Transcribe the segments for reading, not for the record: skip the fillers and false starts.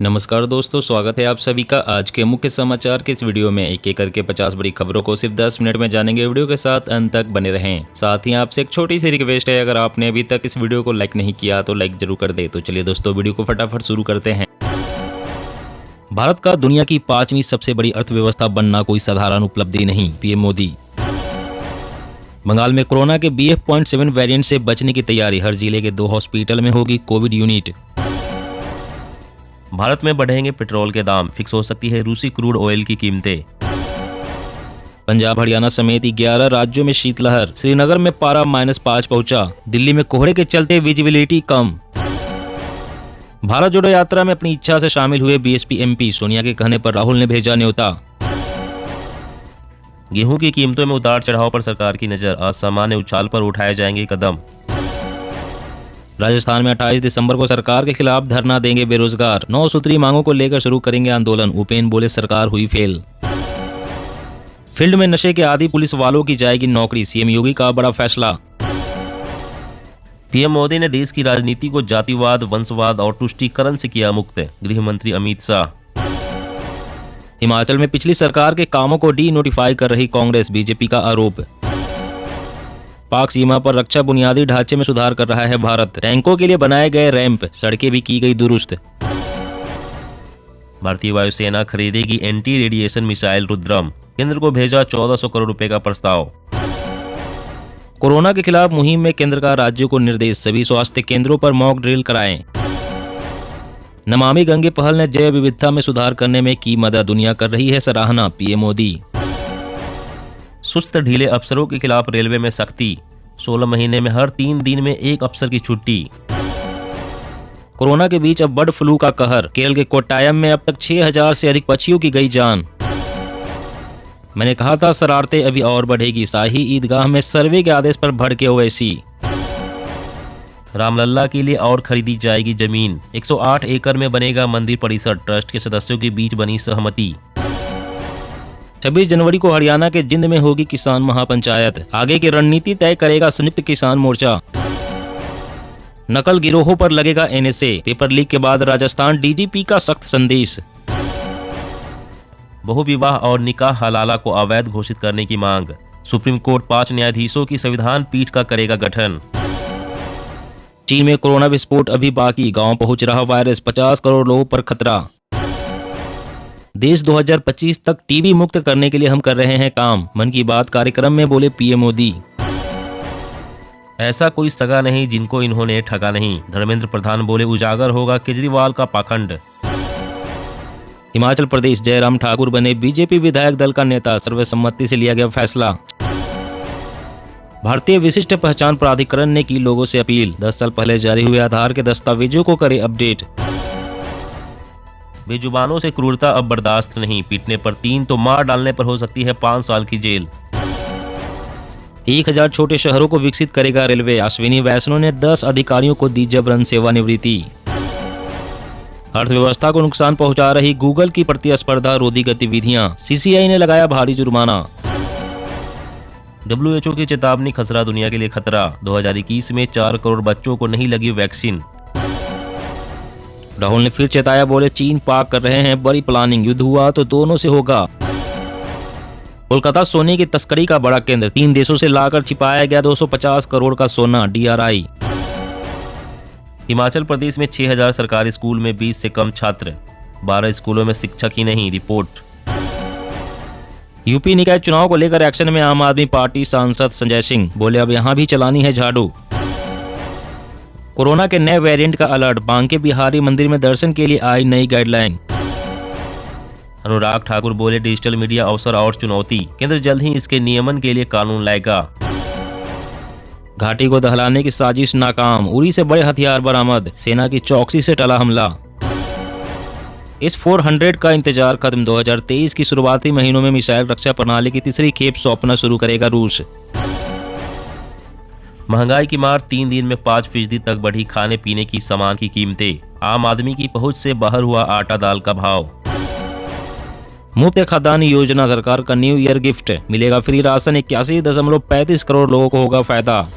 नमस्कार दोस्तों, स्वागत है आप सभी का आज के मुख्य समाचार के इस वीडियो में। एक एक करके 50 बड़ी खबरों को सिर्फ 10 मिनट में जानेंगे। वीडियो के साथ अंत तक बने रहें। साथ ही आपसे एक छोटी सी रिक्वेस्ट है, अगर आपने अभी तक इस वीडियो को लाइक नहीं किया तो लाइक जरूर कर दे। तो चलिए दोस्तों, वीडियो को फटाफट शुरू करते हैं। भारत का दुनिया की 5वीं सबसे बड़ी अर्थव्यवस्था बनना कोई साधारण उपलब्धि नहीं, पीएम मोदी। बंगाल में कोरोना के BF.7 वेरिएंट से बचने की तैयारी, हर जिले के 2 हॉस्पिटल में होगी कोविड यूनिट। भारत में बढ़ेंगे पेट्रोल के दाम, फिक्स हो सकती है रूसी क्रूड ऑयल की कीमतें। पंजाब हरियाणा समेत 11 राज्यों में शीतलहर, श्रीनगर में पारा -5 पहुंचा। दिल्ली में कोहरे के चलते विजिबिलिटी कम। भारत जोड़ो यात्रा में अपनी इच्छा से शामिल हुए BSP MP, सोनिया के कहने पर राहुल ने भेजा न्योता। गेहूं की कीमतों में उतार चढ़ाव पर सरकार की नजर, असामान्य उछाल पर उठाए जाएंगे कदम। राजस्थान में 28 दिसंबर को सरकार के खिलाफ धरना देंगे बेरोजगार, 9 सूत्री मांगों को लेकर शुरू करेंगे आंदोलन। उपेन बोले सरकार हुई फेल। फील्ड में नशे के आदी पुलिस वालों की जाएगी नौकरी, CM योगी का बड़ा फैसला। पीएम मोदी ने देश की राजनीति को जातिवाद, वंशवाद और तुष्टीकरण से किया मुक्त, गृह मंत्री अमित शाह। हिमाचल में पिछली सरकार के कामों को डी नोटिफाई कर रही कांग्रेस, BJP का आरोप। पाक सीमा पर रक्षा बुनियादी ढांचे में सुधार कर रहा है भारत, टैंकों के लिए बनाए गए रैंप, सड़कें भी की गई दुरुस्त। भारतीय वायुसेना खरीदेगी एंटी रेडिएशन मिसाइल रुद्रम, केंद्र को भेजा 1400 करोड़ रुपए का प्रस्ताव। कोरोना के खिलाफ मुहिम में केंद्र का राज्यों को निर्देश, सभी स्वास्थ्य केंद्रों पर मॉक ड्रिल कराएं। नमामि गंगे पहल ने जैव विविधता में सुधार करने में की मदद, दुनिया कर रही है सराहना, पीएम मोदी। सुस्त ढीले अफसरों के खिलाफ रेलवे में सख्ती, 16 महीने में हर 3 दिन में एक अफसर की छुट्टी। कोरोना के बीच अब बर्ड फ्लू का कहर, केरल के कोट्टायम में अब तक 6000 से अधिक पक्षियों की गई जान। मैंने कहा था शरारतें अभी और बढ़ेगी, शाही ईदगाह में सर्वे के आदेश पर भड़के ओवैसी। रामलल्ला के लिए और खरीदी जाएगी जमीन, 108 एकड़ में बनेगा मंदिर परिसर, ट्रस्ट के सदस्यों के बीच बनी सहमति। 26 जनवरी को हरियाणा के जिंद में होगी किसान महापंचायत, आगे की रणनीति तय करेगा संयुक्त किसान मोर्चा। नकल गिरोहों पर लगेगा NSA, पेपर लीक के बाद राजस्थान DGP का सख्त संदेश। बहुविवाह और निकाह हलाला को अवैध घोषित करने की मांग, सुप्रीम कोर्ट 5 न्यायाधीशों की संविधान पीठ का करेगा गठन। चीन में कोरोना विस्फोट अभी बाकी, गांव पहुंच रहा वायरस, 50 करोड़ लोगों पर खतरा। देश 2025 तक टीबी मुक्त करने के लिए हम कर रहे हैं काम, मन की बात कार्यक्रम में बोले पीएम मोदी। ऐसा कोई सगा नहीं जिनको इन्होंने ठगा नहीं, धर्मेंद्र प्रधान बोले उजागर होगा केजरीवाल का पाखंड। हिमाचल प्रदेश, जयराम ठाकुर बने BJP विधायक दल का नेता, सर्वसम्मति से लिया गया फैसला। भारतीय विशिष्ट पहचान प्राधिकरण ने की लोगों से अपील, 10 साल पहले जारी हुए आधार के दस्तावेजों को करे अपडेट। बेजुबानों से क्रूरता अब बर्दाश्त नहीं, पीटने पर 3 तो मार डालने पर हो सकती है 5 साल की जेल। 1000 छोटे शहरों को विकसित करेगा रेलवे, अश्विनी वैष्णव ने 10 अधिकारियों को दी जबरन सेवानिवृत्ति। अर्थव्यवस्था को नुकसान पहुंचा रही गूगल की प्रतिस्पर्धा रोधी गतिविधियां, CCI ने लगाया भारी जुर्माना। WHO की चेतावनी, खसरा दुनिया के लिए खतरा, 2021 में 4 करोड़ बच्चों को नहीं लगी वैक्सीन। राहुल ने फिर चेताया, बोले चीन पाक कर रहे हैं बड़ी प्लानिंग, युद्ध हुआ तो दोनों से होगा। कोलकाता सोने की तस्करी का बड़ा केंद्र, 3 देशों से लाकर छिपाया गया 250 करोड़ का सोना, DRI। हिमाचल प्रदेश में 6000 सरकारी स्कूल में 20 से कम छात्र, 12 स्कूलों में शिक्षक ही नहीं, रिपोर्ट। यूपी निकाय चुनाव को लेकर एक्शन में आम आदमी पार्टी सांसद संजय सिंह, बोले अब यहां भी चलानी है झाड़ू। कोरोना के नए वेरिएंट का अलर्ट, बांके बिहारी मंदिर में दर्शन के लिए आई नई गाइडलाइन। अनुराग ठाकुर बोले डिजिटल मीडिया अवसर और चुनौती, केंद्र जल्द ही इसके नियमन के लिए कानून लाएगा। घाटी को दहलाने की साजिश नाकाम, उरी से बड़े हथियार बरामद, सेना की चौकसी से टला हमला। इस 400 का इंतजार खत्म, 2023 की शुरुआती महीनों में मिसाइल रक्षा प्रणाली की तीसरी खेप सौंपना शुरू करेगा रूस। महंगाई की मार, 3 दिन में 5% तक बढ़ी खाने पीने की सामान की कीमतें, आम आदमी की पहुंच से बाहर हुआ आटा दाल का भाव। मुफ्त खाद्यान्न योजना, सरकार का न्यू ईयर गिफ्ट, मिलेगा फ्री राशन, 81.35 करोड़ लोगों को होगा फायदा।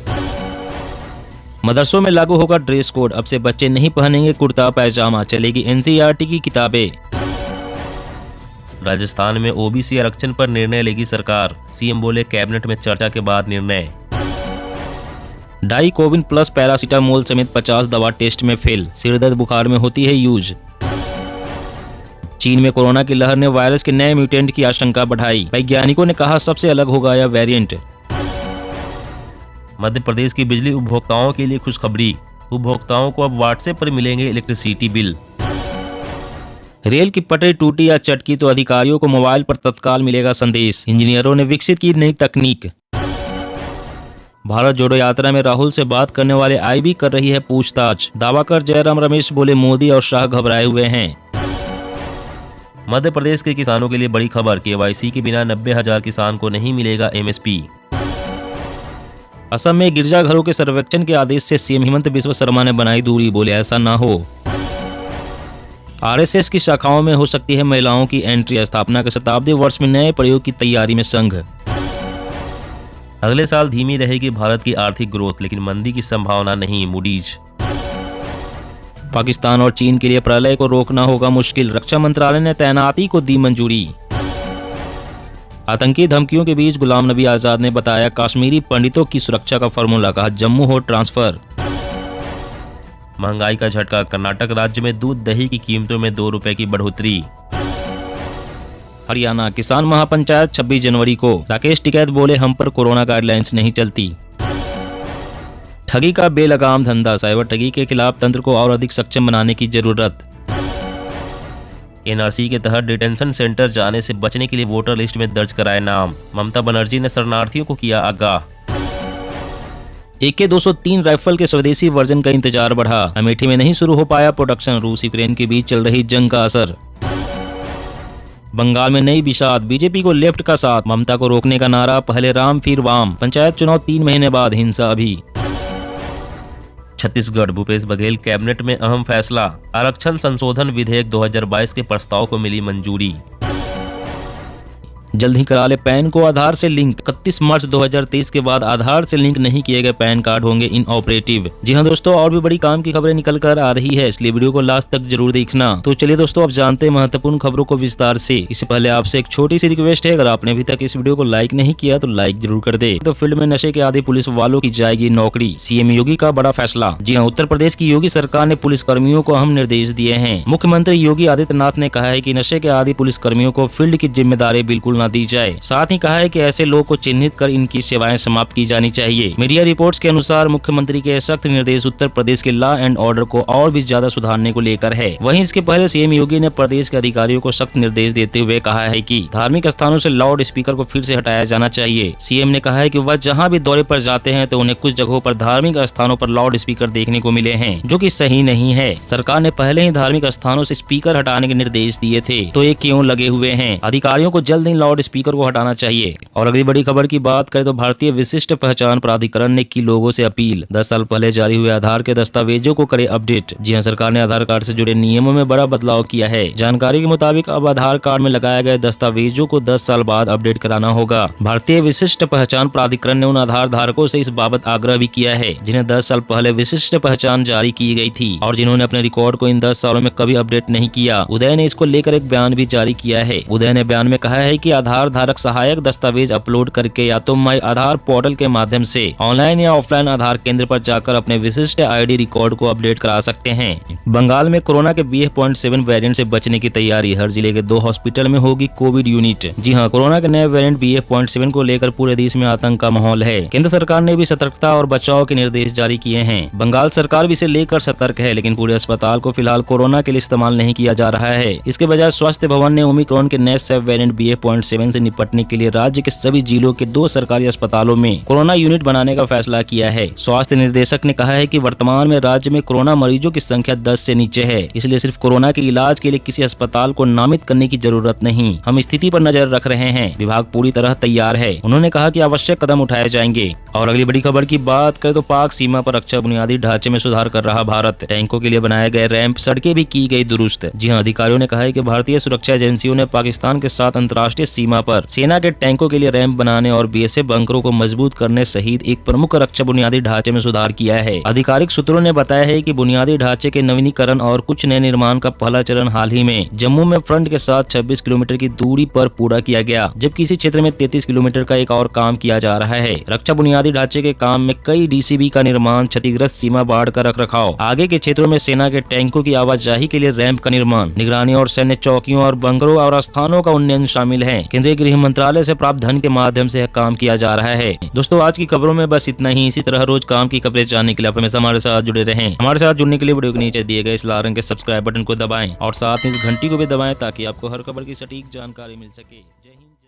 मदरसों में लागू होगा ड्रेस कोड, अब से बच्चे नहीं पहनेंगे कुर्ता पैजामा, चलेगी एनसीईआरटी की किताबें। राजस्थान में ओबीसी आरक्षण पर निर्णय लेगी सरकार, सीएम बोले कैबिनेट में चर्चा के बाद निर्णय। डाई कोविन प्लस पैरासीटामोल समेत 50 दवा टेस्ट में फेल, सिरदर्द बुखार में होती है यूज। चीन में कोरोना की लहर ने वायरस के नए म्यूटेंट की आशंका बढ़ाई, वैज्ञानिकों ने कहा सबसे अलग होगा यह वेरिएंट। मध्य प्रदेश की बिजली उपभोक्ताओं के लिए खुशखबरी, उपभोक्ताओं को अब व्हाट्सएप पर मिलेंगे इलेक्ट्रिसिटी बिल। रेल की पटरी टूटी या चटकी तो अधिकारियों को मोबाइल पर तत्काल मिलेगा संदेश, इंजीनियरों ने विकसित की नई तकनीक। भारत जोड़ो यात्रा में राहुल से बात करने वाले आईबी कर रही है पूछताछ, दावा कर जयराम रमेश बोले मोदी और शाह घबराए हुए हैं। मध्य प्रदेश के किसानों के लिए बड़ी खबर, केवाईसी के बिना 90,000 किसान को नहीं मिलेगा एमएसपी। असम में गिरजाघरों के सर्वेक्षण के आदेश से सीएम हेमंत बिस्वा शर्मा ने बनाई दूरी, बोले ऐसा ना हो। आरएसएस की शाखाओं में हो सकती है महिलाओं की एंट्री, स्थापना के शताब्दी वर्ष में नए प्रयोग की तैयारी में संघ। अगले साल धीमी रहेगी भारत की आर्थिक ग्रोथ, लेकिन मंदी की संभावना नहीं, मूडीज। पाकिस्तान और चीन के लिए प्रलय को रोकना होगा मुश्किल, रक्षा मंत्रालय ने तैनाती को दी मंजूरी। आतंकी धमकियों के बीच गुलाम नबी आजाद ने बताया कश्मीरी पंडितों की सुरक्षा का फॉर्मूला, कहा जम्मू हो ट्रांसफर। महंगाई का झटका, कर्नाटक राज्य में दूध दही की कीमतों में 2 रुपए की बढ़ोतरी। हरियाणा किसान महापंचायत 26 जनवरी को, राकेश टिकैत बोले हम पर कोरोना गाइडलाइंस नहीं चलती। ठगी का बेलगाम धंधा, साइबर ठगी के खिलाफ तंत्र को और अधिक सक्षम बनाने की जरूरत। एनआरसी के तहत डिटेंशन सेंटर जाने से बचने के लिए वोटर लिस्ट में दर्ज कराए नाम, ममता बनर्जी ने शरणार्थियों को किया आगाह। AK-203 राइफल के स्वदेशी वर्जन का इंतजार बढ़ा, अमेठी में नहीं शुरू हो पाया प्रोडक्शन, रूस यूक्रेन के बीच चल रही जंग का असर। बंगाल में नई विषाद, बीजेपी को लेफ्ट का साथ, ममता को रोकने का नारा, पहले राम फिर वाम, पंचायत चुनाव 3 महीने बाद, हिंसा अभी। छत्तीसगढ़, भूपेश बघेल कैबिनेट में अहम फैसला, आरक्षण संशोधन विधेयक 2022 के प्रस्ताव को मिली मंजूरी। जल्द ही करा ले पैन को आधार से लिंक, 31 मार्च 2023 के बाद आधार से लिंक नहीं किए गए पैन कार्ड होंगे इनऑपरेटिव। जी हां दोस्तों, और भी बड़ी काम की खबरें निकल कर आ रही है, इसलिए वीडियो को लास्ट तक जरूर देखना। तो चलिए दोस्तों, अब जानते हैं महत्वपूर्ण खबरों को विस्तार से। इससे पहले आपसे एक छोटी सी रिक्वेस्ट है, अगर आपने अभी तक इस वीडियो को लाइक नहीं किया तो लाइक जरूर कर दे। तो फील्ड में नशे के आदी पुलिस वालों की जाएगी नौकरी, सीएम योगी का बड़ा फैसला। जी हाँ, उत्तर प्रदेश की योगी सरकार ने पुलिस कर्मियों को अहम निर्देश दिए हैं। मुख्यमंत्री योगी आदित्यनाथ ने कहा है कि नशे के आदी पुलिस कर्मियों को फील्ड की जिम्मेदारी बिल्कुल न दी जाए, साथ ही कहा है कि ऐसे लोग को चिन्हित कर इनकी सेवाएं समाप्त की जानी चाहिए। मीडिया रिपोर्ट्स के अनुसार मुख्यमंत्री के सख्त निर्देश उत्तर प्रदेश के लॉ एंड ऑर्डर को और भी ज्यादा सुधारने को लेकर है। वहीं इसके पहले सीएम योगी ने प्रदेश के अधिकारियों को सख्त निर्देश देते हुए कहा है कि धार्मिक स्थानों से लाउड स्पीकर को फिर से हटाया जाना चाहिए। सीएम ने कहा है कि वह जहां भी दौरे पर जाते हैं तो उन्हें कुछ जगहों पर धार्मिक स्थानों पर लाउड स्पीकर देखने को मिले हैं, जो कि सही नहीं है। सरकार ने पहले ही धार्मिक स्थानों से स्पीकर हटाने के निर्देश दिए थे, तो ये क्यों लगे हुए हैं? अधिकारियों को जल्द ही लाउड स्पीकर को हटाना चाहिए। और अगली बड़ी खबर की बात करें तो भारतीय विशिष्ट पहचान प्राधिकरण ने की लोगों से अपील, 10 साल पहले जारी हुए आधार के दस्तावेजों को करे अपडेट। जी हां, सरकार ने आधार कार्ड से जुड़े नियमों में बड़ा बदलाव किया है। जानकारी के मुताबिक अब आधार कार्ड में लगाए गए दस्तावेजों को 10 साल बाद अपडेट कराना होगा। भारतीय विशिष्ट पहचान प्राधिकरण ने उन आधार धारकों से इस बाबत आग्रह भी किया है जिन्हें 10 साल पहले विशिष्ट पहचान जारी की गई थी और जिन्होंने अपने रिकॉर्ड को इन 10 सालों में कभी अपडेट नहीं किया। उदय ने इसको लेकर एक बयान भी जारी किया है। उदय ने बयान में कहा है कि आधार धारक सहायक दस्तावेज अपलोड करके या तो माई आधार पोर्टल के माध्यम से ऑनलाइन या ऑफलाइन आधार केंद्र पर जाकर अपने विशिष्ट आईडी रिकॉर्ड को अपडेट करा सकते हैं। बंगाल में कोरोना के BF.7 वेरिएंट से बचने की तैयारी, हर जिले के 2 हॉस्पिटल में होगी कोविड यूनिट। जी हां, कोरोना के नए वेरिएंट BF.7 को लेकर पूरे देश में आतंक का माहौल है। केंद्र सरकार ने भी सतर्कता और बचाव के निर्देश जारी किए हैं। बंगाल सरकार भी इसे लेकर सतर्क है, लेकिन पूरे अस्पताल को फिलहाल कोरोना के लिए इस्तेमाल नहीं किया जा रहा है। इसके बजाय स्वास्थ्य भवन ने ओमिक्रॉन के नए सब वेरिएंट BF.7 से निपटने के लिए राज्य के सभी जिलों के 2 सरकारी अस्पतालों में कोरोना यूनिट बनाने का फैसला किया है। स्वास्थ्य निर्देशक ने कहा है कि वर्तमान में राज्य में कोरोना मरीजों की संख्या 10 से नीचे है, इसलिए सिर्फ कोरोना के इलाज के लिए किसी अस्पताल को नामित करने की जरूरत नहीं। हम स्थिति पर नजर रख रहे हैं, विभाग पूरी तरह तैयार है। उन्होंने कहा कि आवश्यक कदम उठाए जाएंगे। और अगली बड़ी खबर की बात करें तो पाक सीमा पर रक्षा बुनियादी ढांचे में सुधार कर रहा भारत, टैंकों के लिए बनाए गए रैंप, सड़कें भी की गई दुरुस्त। जी हां, अधिकारियों ने कहा है कि भारतीय सुरक्षा एजेंसियों ने पाकिस्तान के साथ अंतर्राष्ट्रीय सीमा पर सेना के टैंकों के लिए रैंप बनाने और बीएसएफ बंकरों को मजबूत करने सहित एक प्रमुख रक्षा बुनियादी ढांचे में सुधार किया है। आधिकारिक सूत्रों ने बताया है कि बुनियादी ढांचे के नवीनीकरण और कुछ नए निर्माण का पहला चरण हाल ही में जम्मू में फ्रंट के साथ 26 किलोमीटर की दूरी पर पूरा किया गया, जबकि इसी क्षेत्र में 33 किलोमीटर का एक और काम किया जा रहा है। रक्षा बुनियादी ढांचे के काम में कई डीसीबी का निर्माण, क्षतिग्रस्त सीमा बाढ़ का रखरखाव, आगे के क्षेत्रों में सेना के टैंकों की आवाजाही के लिए रैंप का निर्माण, निगरानी और सैन्य चौकियों और बंकरों और स्थानों का उन्नयन शामिल है। केंद्रीय गृह मंत्रालय से प्राप्त धन के माध्यम से यह काम किया जा रहा है। दोस्तों, आज की खबरों में बस इतना ही। इसी तरह रोज काम की खबरें जानने के लिए आप हमेशा हमारे साथ जुड़े रहें। हमारे साथ जुड़ने के लिए वीडियो के नीचे दिए गए इस लाल रंग के सब्सक्राइब बटन को दबाएं और साथ ही इस घंटी को भी दबाएं ताकि आपको हर खबर की सटीक जानकारी मिल सके। जय हिंद।